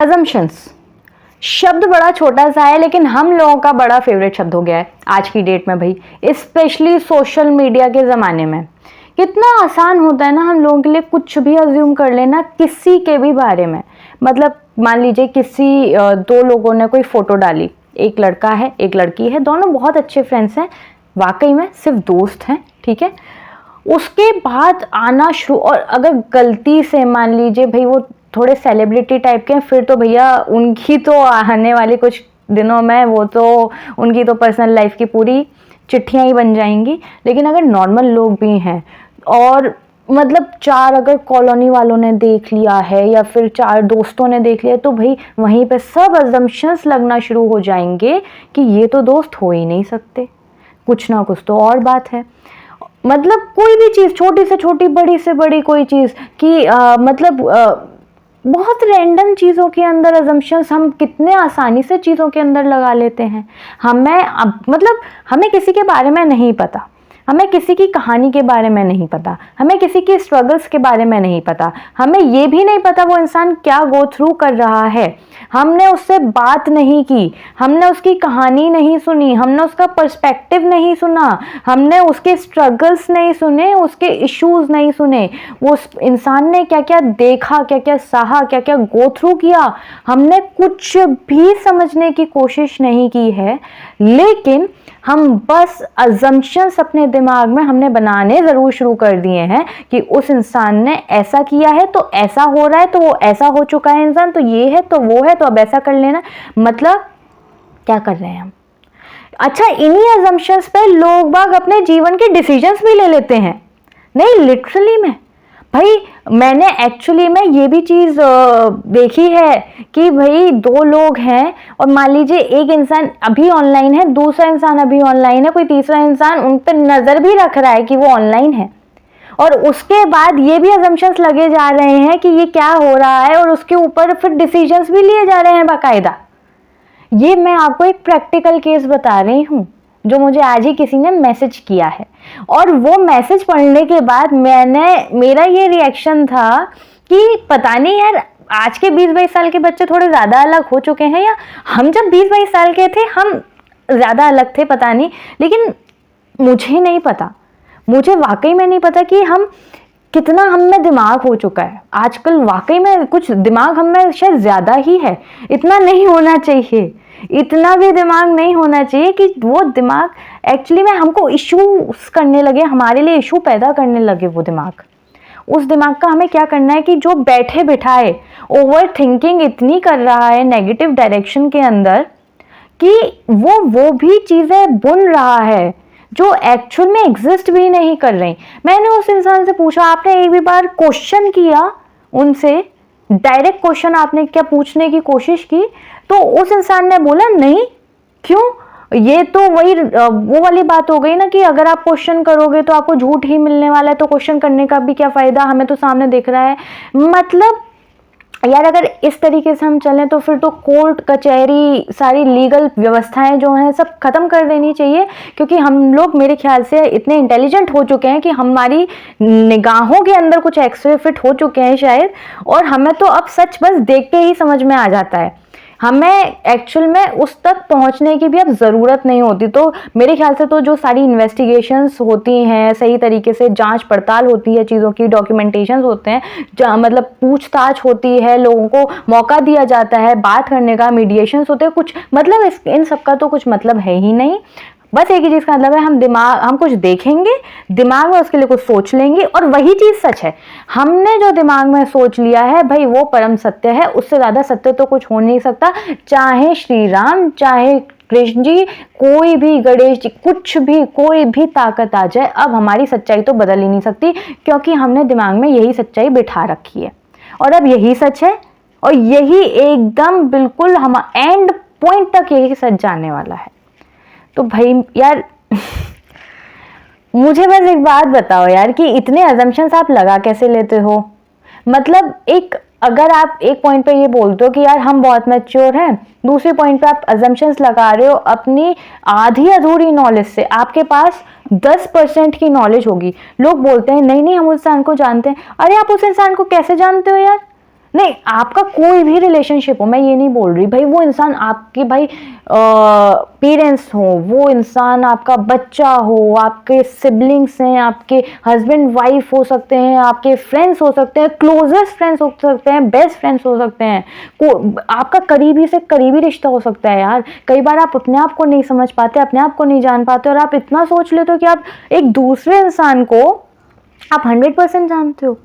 Assumptions शब्द बड़ा छोटा सा है, लेकिन हम लोगों का बड़ा फेवरेट शब्द हो गया है आज की डेट में भाई, स्पेशली सोशल मीडिया के ज़माने में। कितना आसान होता है ना हम लोगों के लिए कुछ भी अज्यूम कर लेना किसी के भी बारे में। मतलब मान लीजिए किसी दो लोगों ने कोई फ़ोटो डाली, एक लड़का है एक लड़की है, दोनों बहुत अच्छे फ्रेंड्स हैं, वाकई में सिर्फ दोस्त हैं, ठीक है। उसके बाद आना शुरू, और अगर गलती से मान लीजिए भाई वो थोड़े सेलिब्रिटी टाइप के हैं, फिर तो भैया उनकी तो आने वाले कुछ दिनों में वो तो उनकी तो पर्सनल लाइफ की पूरी चिट्ठियाँ ही बन जाएंगी। लेकिन अगर नॉर्मल लोग भी हैं और मतलब चार अगर कॉलोनी वालों ने देख लिया है या फिर चार दोस्तों ने देख लिया, तो भाई वहीं पे सब अजम्पशंस लगना शुरू हो जाएंगे कि ये तो दोस्त हो ही नहीं सकते, कुछ ना कुछ तो और बात है। मतलब कोई भी चीज़, छोटी से छोटी बड़ी से बड़ी कोई चीज़ कि बहुत रैंडम चीज़ों के अंदर अजम्पशंस हम कितने आसानी से चीज़ों के अंदर लगा लेते हैं। हमें किसी के बारे में नहीं पता, हमें किसी की कहानी के बारे में नहीं पता, हमें किसी की स्ट्रगल्स के बारे में नहीं पता, हमें ये भी नहीं पता वो इंसान क्या गो थ्रू कर रहा है। हमने उससे बात नहीं की, हमने उसकी कहानी नहीं सुनी, हमने उसका पर्सपेक्टिव नहीं सुना, हमने उसके स्ट्रगल्स नहीं सुने, उसके इश्यूज नहीं सुने, वो उस इंसान ने क्या क्या देखा, क्या क्या सहा, क्या क्या गो थ्रू किया, हमने कुछ भी समझने की कोशिश नहीं की है। लेकिन हम बस अजम्पशंस अपने दिमाग में हमने बनाने ज़रूर शुरू कर दिए हैं कि उस इंसान ने ऐसा किया है तो ऐसा हो रहा है, तो वो ऐसा हो चुका है इंसान, तो ये है तो वो है, तो अब ऐसा कर लेना। मतलब क्या कर रहे हैं हम? अच्छा, इन्हीं अजम्पशंस पे लोग बाग अपने जीवन के डिसीजंस भी ले लेते हैं। नहीं, लिटरली में भाई मैंने एक्चुअली में ये भी चीज़ देखी है कि भाई दो लोग हैं और मान लीजिए एक इंसान अभी ऑनलाइन है, दूसरा इंसान अभी ऑनलाइन है, कोई तीसरा इंसान उन पर नज़र भी रख रहा है कि वो ऑनलाइन है, और उसके बाद ये भी अजम्पशंस लगे जा रहे हैं कि ये क्या हो रहा है, और उसके ऊपर फिर डिसीजंस भी लिए जा रहे हैं बाकायदा। ये मैं आपको एक प्रैक्टिकल केस बता रही हूँ जो मुझे आज ही किसी ने मैसेज किया है, और वो मैसेज पढ़ने के बाद मेरा ये रिएक्शन था कि पता नहीं यार, आज के 20-22 साल के बच्चे थोड़े ज़्यादा अलग हो चुके हैं, या हम जब 20-22 साल के थे हम ज़्यादा अलग थे, पता नहीं। लेकिन मुझे नहीं पता, मुझे वाकई में नहीं पता कि हम कितना हम में दिमाग हो चुका है आजकल। वाकई में कुछ दिमाग हम में शायद ज़्यादा ही है। इतना नहीं होना चाहिए, इतना भी दिमाग नहीं होना चाहिए कि वो दिमाग एक्चुअली में हमको इश्यूज करने लगे, हमारे लिए इशू पैदा करने लगे। वो दिमाग, उस दिमाग का हमें क्या करना है कि जो बैठे बिठाए ओवर थिंकिंग इतनी कर रहा है नेगेटिव डायरेक्शन के अंदर कि वो भी चीज़ें बुन रहा है जो एक्चुअल में एग्जिस्ट भी नहीं कर रही। मैंने उस इंसान से पूछा, आपने एक भी बार क्वेश्चन किया उनसे, डायरेक्ट क्वेश्चन आपने क्या पूछने की कोशिश की? तो उस इंसान ने बोला नहीं। क्यों? ये तो वही वो वाली बात हो गई ना कि अगर आप क्वेश्चन करोगे तो आपको झूठ ही मिलने वाला है, तो क्वेश्चन करने का भी क्या फ़ायदा, हमें तो सामने दिख रहा है। मतलब यार, अगर इस तरीके से हम चलें तो फिर तो कोर्ट कचहरी सारी लीगल व्यवस्थाएं जो हैं सब खत्म कर देनी चाहिए, क्योंकि हम लोग मेरे ख्याल से इतने इंटेलिजेंट हो चुके हैं कि हमारी निगाहों के अंदर कुछ एक्सरे फिट हो चुके हैं शायद, और हमें तो अब सच बस देख के ही समझ में आ जाता है। हमें एक्चुअल में उस तक पहुंचने की भी अब ज़रूरत नहीं होती। तो मेरे ख्याल से तो जो सारी इन्वेस्टिगेशंस होती हैं, सही तरीके से जांच पड़ताल होती है चीज़ों की, डॉक्यूमेंटेशंस होते हैं, मतलब पूछताछ होती है, लोगों को मौका दिया जाता है बात करने का, मीडिएशंस होते हैं, कुछ मतलब इन सब का तो कुछ मतलब है ही नहीं। बस एक ही चीज़ का मतलब है, हम कुछ देखेंगे, दिमाग में उसके लिए कुछ सोच लेंगे, और वही चीज़ सच है। हमने जो दिमाग में सोच लिया है भाई वो परम सत्य है, उससे ज़्यादा सत्य तो कुछ हो नहीं सकता। चाहे श्री राम, चाहे कृष्ण जी, कोई भी, गणेश जी, कुछ भी, कोई भी ताकत आ जाए, अब हमारी सच्चाई तो बदल ही नहीं सकती, क्योंकि हमने दिमाग में यही सच्चाई बिठा रखी है, और अब यही सच है, और यही एकदम बिल्कुल हम एंड पॉइंट तक यही सच जाने वाला है। तो भाई यार मुझे बस एक बात बताओ यार कि इतने अजम्पशंस आप लगा कैसे लेते हो? मतलब अगर आप एक पॉइंट पे ये बोलते हो कि यार हम बहुत मैच्योर हैं, दूसरे पॉइंट पे आप अजम्पशंस लगा रहे हो अपनी आधी अधूरी नॉलेज से। आपके पास 10% की नॉलेज होगी, लोग बोलते हैं नहीं नहीं हम उस इंसान को जानते हैं। अरे आप उस इंसान को कैसे जानते हो यार? नहीं, आपका कोई भी रिलेशनशिप हो, मैं ये नहीं बोल रही भाई वो इंसान आपके भाई पेरेंट्स हो, वो इंसान आपका बच्चा हो, आपके सिबलिंग्स हैं, आपके हस्बैंड वाइफ हो सकते हैं, आपके फ्रेंड्स हो सकते हैं, क्लोजेस्ट फ्रेंड्स हो सकते हैं, बेस्ट फ्रेंड्स हो सकते हैं, आपका करीबी से करीबी रिश्ता हो सकता है यार। कई बार आप अपने आप को नहीं समझ पाते, अपने आप को नहीं जान पाते, और आप इतना सोच लेते हो कि आप एक दूसरे इंसान को आप 100% जानते हो।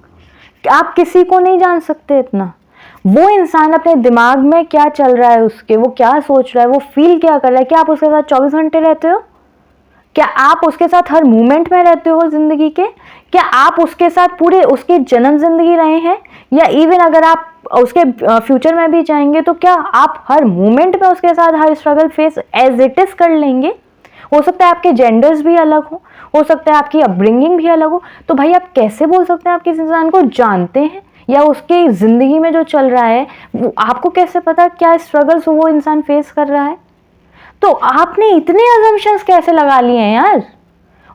आप किसी को नहीं जान सकते इतना। वो इंसान अपने दिमाग में क्या चल रहा है, उसके वो क्या सोच रहा है, वो फील क्या कर रहा है, क्या आप उसके साथ 24 घंटे रहते हो? क्या आप उसके साथ हर मोमेंट में रहते हो जिंदगी के? क्या आप उसके साथ पूरे उसकी जन्म जिंदगी रहे हैं? या इवन अगर आप उसके फ्यूचर में भी जाएंगे तो क्या आप हर मोमेंट में उसके साथ हर struggle face as it is कर लेंगे? हो सकता है आपके जेंडर्स भी अलग हो सकता है आपकी अपब्रिंगिंग भी अलग हो। तो भाई आप कैसे बोल सकते हैं आप किसी इंसान को जानते हैं, या उसकी जिंदगी में जो चल रहा है वो आपको कैसे पता क्या स्ट्रगल्स वो इंसान फेस कर रहा है? तो आपने इतने अजम्पशंस कैसे लगा लिए हैं यार?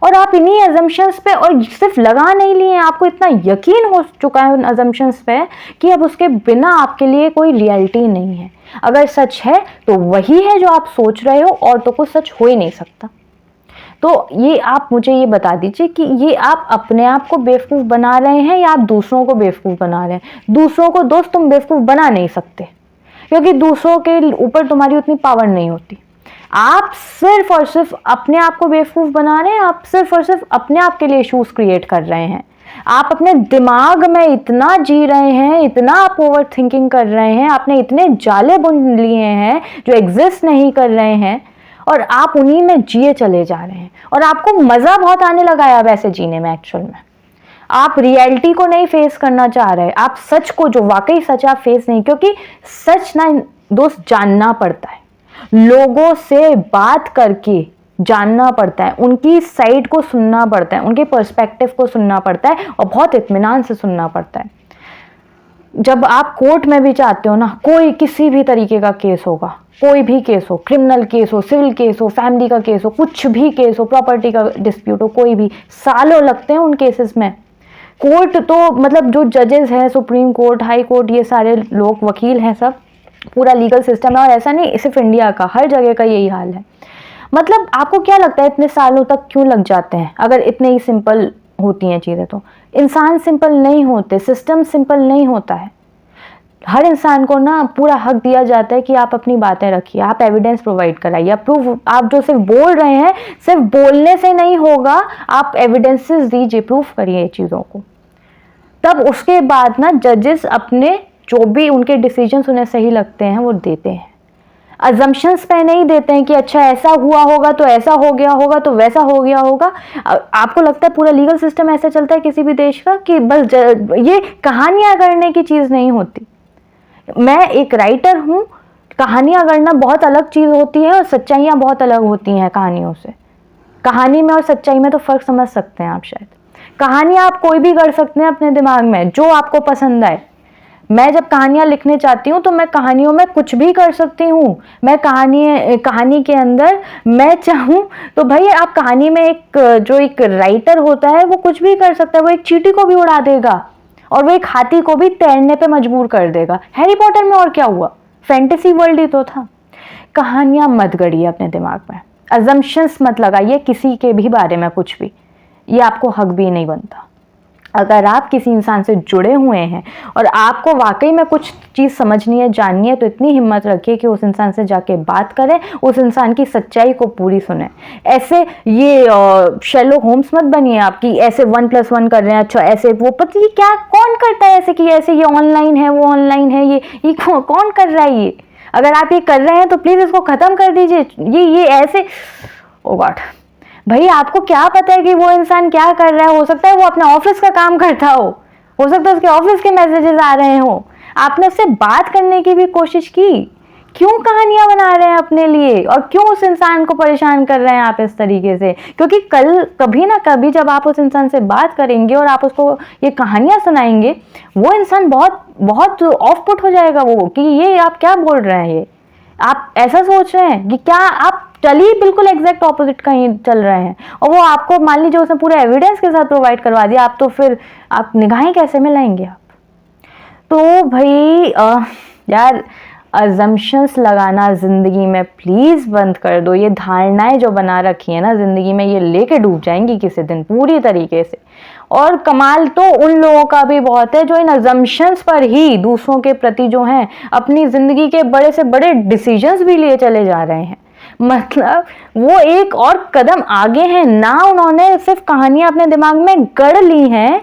और आप इन्हीं अजम्पशंस पे, और सिर्फ लगा नहीं लिए, आपको इतना यकीन हो चुका है उन अजम्पशंस पे कि अब उसके बिना आपके लिए कोई रियलिटी नहीं है। अगर सच है तो वही है जो आप सोच रहे हो, और तो कुछ सच हो ही नहीं सकता। तो ये आप मुझे ये बता दीजिए कि ये आप अपने आप को बेवकूफ़ बना रहे हैं या आप दूसरों को बेवकूफ़ बना रहे हैं? दूसरों को दोस्त तुम बेवकूफ़ बना नहीं सकते, क्योंकि दूसरों के ऊपर तुम्हारी उतनी पावर नहीं होती। आप सिर्फ और सिर्फ अपने आप को बेवकूफ़ बना रहे हैं, आप सिर्फ और सिर्फ अपने आप के लिए इश्यूज क्रिएट कर रहे हैं। आप अपने दिमाग में इतना जी रहे हैं, इतना आप ओवर थिंकिंग कर रहे हैं, आपने इतने जाले बुन लिए हैं जो एग्जिस्ट नहीं कर रहे हैं, और आप उन्हीं में जिए चले जा रहे हैं। और आपको मज़ा बहुत आने लगा है वैसे जीने में। एक्चुअल में आप रियलिटी को नहीं फेस करना चाह रहे, आप सच को, जो वाकई सच आप फेस नहीं, क्योंकि सच ना दोस्त जानना पड़ता है, लोगों से बात करके जानना पड़ता है, उनकी साइड को सुनना पड़ता है, उनके पर्सपेक्टिव को सुनना पड़ता है, और बहुत इत्मीनान से सुनना पड़ता है। जब आप कोर्ट में भी जाते हो ना, कोई किसी भी तरीके का केस होगा, कोई भी केस हो, क्रिमिनल केस हो, सिविल केस हो, फैमिली का केस हो, कुछ भी केस हो, प्रॉपर्टी का डिस्प्यूट हो, कोई भी, सालों लगते हैं उन केसेस में। कोर्ट तो मतलब जो जजेस हैं, सुप्रीम कोर्ट, हाई कोर्ट, ये सारे लोग वकील हैं, सब पूरा लीगल सिस्टम है। और ऐसा नहीं सिर्फ इंडिया का, हर जगह का यही हाल है। मतलब आपको क्या लगता है इतने सालों तक क्यों लग जाते हैं? अगर इतने ही सिंपल होती हैं चीज़ें तो इंसान सिंपल नहीं होते, सिस्टम सिंपल नहीं होता है। हर इंसान को ना पूरा हक दिया जाता है कि आप अपनी बातें रखिए, आप एविडेंस प्रोवाइड कराइए, आप प्रूफ, आप जो सिर्फ बोल रहे हैं सिर्फ बोलने से नहीं होगा, आप एविडेंसेस दीजिए, प्रूफ करिए चीज़ों को। तब उसके बाद ना जजेस अपने जो भी उनके डिसीजंस उन्हें सही लगते हैं वो देते हैं। अजम्पशंस पे नहीं देते हैं कि अच्छा ऐसा हुआ होगा तो ऐसा हो गया होगा तो वैसा हो गया होगा। आपको लगता है पूरा लीगल सिस्टम ऐसा चलता है किसी भी देश का कि बस ये कहानियां गढ़ने की चीज़ नहीं होती। मैं एक राइटर हूँ, कहानियां गढ़ना बहुत अलग चीज़ होती है और सच्चाइयाँ बहुत अलग होती हैं कहानियों से। कहानी में और सच्चाई में तो फ़र्क समझ सकते हैं आप शायद। कहानी आप कोई भी गढ़ सकते हैं अपने दिमाग में जो आपको पसंद आए। मैं जब कहानियाँ लिखने चाहती हूँ तो मैं कहानियों में कुछ भी कर सकती हूँ। मैं कहानी के अंदर मैं चाहूँ तो भाई आप कहानी में जो एक राइटर होता है वो कुछ भी कर सकता है। वो एक चींटी को भी उड़ा देगा और वो एक हाथी को भी तैरने पे मजबूर कर देगा। हैरी पॉटर में और क्या हुआ, फैंटेसी वर्ल्ड ही तो था। कहानियाँ मत गढ़िए अपने दिमाग में, अजम्पशंस मत लगाइए किसी के भी बारे में कुछ भी, ये आपको हक भी नहीं बनता। अगर आप किसी इंसान से जुड़े हुए हैं और आपको वाकई में कुछ चीज़ समझनी है, जाननी है, तो इतनी हिम्मत रखिए कि उस इंसान से जाके बात करें, उस इंसान की सच्चाई को पूरी सुने। ऐसे ये शेरलॉक होम्स मत बनिए आप कि ऐसे 1+1 कर रहे हैं, अच्छा ऐसे वो, पता ये क्या कौन करता है ऐसे कि ऐसे ये ऑनलाइन है वो ऑनलाइन है, ये कौन कर रहा है ये? अगर आप ये कर रहे हैं तो प्लीज़ इसको ख़त्म कर दीजिए। ये ऐसे, ओ गॉड भाई आपको क्या पता है कि वो इंसान क्या कर रहा है? हो सकता है वो अपना ऑफिस का काम करता हो सकता है उसके ऑफिस के मैसेजेस आ रहे हो। आपने उससे बात करने की भी कोशिश की? क्यों कहानियां बना रहे हैं अपने लिए और क्यों उस इंसान को परेशान कर रहे हैं आप इस तरीके से? क्योंकि कल कभी ना कभी जब आप उस इंसान से बात करेंगे और आप उसको ये कहानियां सुनाएंगे, वो इंसान बहुत बहुत ऑफ पुट हो जाएगा वो कि ये आप क्या बोल रहे हैं, ये आप ऐसा सोच रहे हैं कि क्या आप चलिए बिल्कुल एग्जैक्ट ऑपोजिट कहीं चल रहे हैं। और वो आपको मान लीजिए उसने पूरे एविडेंस के साथ प्रोवाइड करवा दिया, आप तो फिर आप निगाहें कैसे मिलाएंगे आप? तो भाई यार अजम्पशंस लगाना ज़िंदगी में प्लीज़ बंद कर दो। ये धारणाएं जो बना रखी है ना ज़िंदगी में, ये लेके डूब जाएंगी किसी दिन पूरी तरीके से। और कमाल तो उन लोगों का भी बहुत है जो इन अजम्पशंस पर ही दूसरों के प्रति जो है अपनी ज़िंदगी के बड़े से बड़े डिसीजंस भी लिए चले जा रहे हैं। मतलब वो एक और कदम आगे हैं ना, उन्होंने सिर्फ कहानियां अपने दिमाग में गढ़ ली हैं,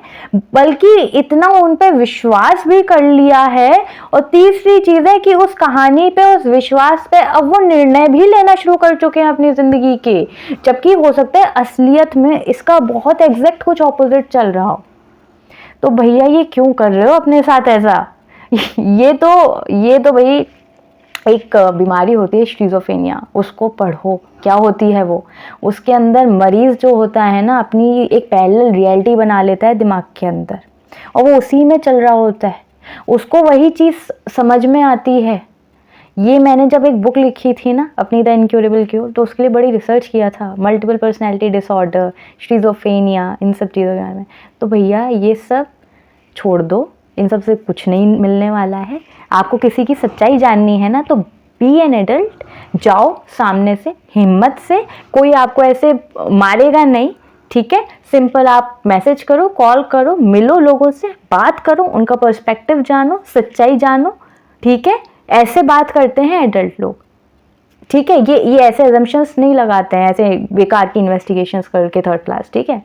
बल्कि इतना उन पे विश्वास भी कर लिया है। और तीसरी चीज है कि उस कहानी पे, उस विश्वास पे अब वो निर्णय भी लेना शुरू कर चुके हैं अपनी जिंदगी के, जबकि हो सकता है असलियत में इसका बहुत एग्जैक्ट कुछ ऑपोजिट चल रहा हो। तो भैया ये क्यों कर रहे हो अपने साथ ऐसा? ये तो भाई एक बीमारी होती है स्किज़ोफ्रेनिया, उसको पढ़ो क्या होती है वो। उसके अंदर मरीज़ जो होता है ना अपनी एक पैरेलल रियलिटी बना लेता है दिमाग के अंदर, और वो उसी में चल रहा होता है, उसको वही चीज़ समझ में आती है। ये मैंने जब एक बुक लिखी थी ना अपनी द इनक्यूरेबल क्योर, तो उसके लिए बड़ी रिसर्च किया था, मल्टीपल पर्सनैलिटी डिसऑर्डर, स्किज़ोफ्रेनिया, इन सब चीज़ों के बारे में। तो भैया ये सब छोड़ दो, इन सब से कुछ नहीं मिलने वाला है। आपको किसी की सच्चाई जाननी है ना, तो बी एन एडल्ट, जाओ सामने से हिम्मत से, कोई आपको ऐसे मारेगा नहीं, ठीक है। सिंपल आप मैसेज करो, कॉल करो, मिलो लोगों से, बात करो, उनका पर्सपेक्टिव जानो, सच्चाई जानो, ठीक है। ऐसे बात करते हैं एडल्ट लोग, ठीक है। ये ऐसे अजम्पशंस नहीं लगाते हैं ऐसे बेकार की इन्वेस्टिगेशंस करके थर्ड क्लास, ठीक है।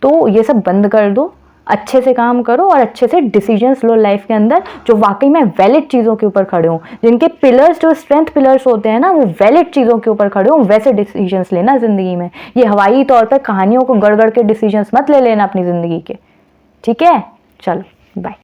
तो ये सब बंद कर दो, अच्छे से काम करो और अच्छे से डिसीजंस लो लाइफ के अंदर, जो वाकई में वैलिड चीज़ों के ऊपर खड़े हों, जिनके पिलर्स जो स्ट्रेंथ पिलर्स होते हैं ना वो वैलिड चीज़ों के ऊपर खड़े हों, वैसे डिसीजंस लेना ज़िंदगी में। ये हवाई तौर पर कहानियों को गढ़ गढ़ के डिसीजंस मत ले लेना अपनी ज़िंदगी के, ठीक है। चलो बाय।